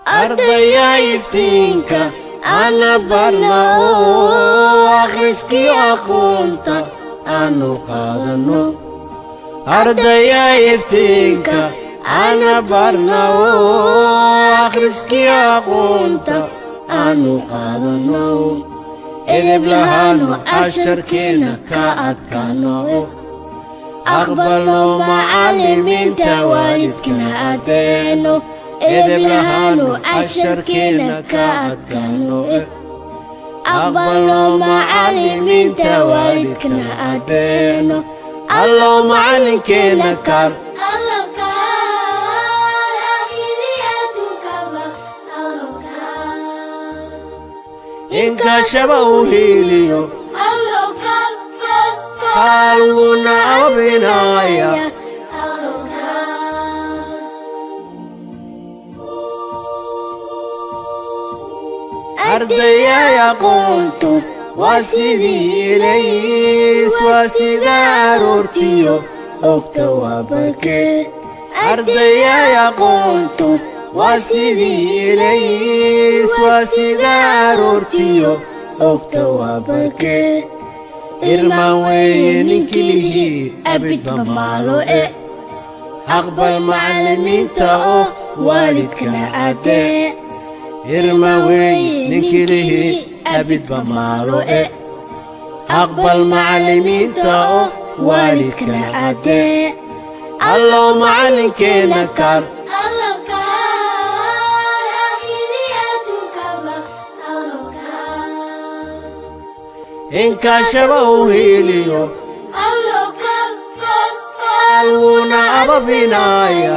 ardaya iftiinka ana barna oo akhriskii aqoonta aanu qaadano ardaya iftiinka ana barna oo akhriskii aqoonta aanu qaadano edeb lahaanu casharkeena ka adkaano aqbalo macallimiinta waalidkana adeeno edeb lahaanu casharkeena ka adkaano aqbalo macallimiinta waalidkana adeeno allo macallinkeena kaar inka shaba u hiliyo qalbuna abinaya ardaya aqoontu waa sidii ilays waa sida aroortiyo ogta waa barkee ardaya aqoontu waa sidii ilays waa sida aroortiyo ogta waa barkee irmaan weeye ninkii lihii abidba maalo aqbal macallimiinta oo waalidkana adee irmaan weeye ninkii lihii abidba maalo aqbal macallimiinta oo waalidkana adee allo macallinkeena kaar inka shaba u hiliyo qalbuna abinaya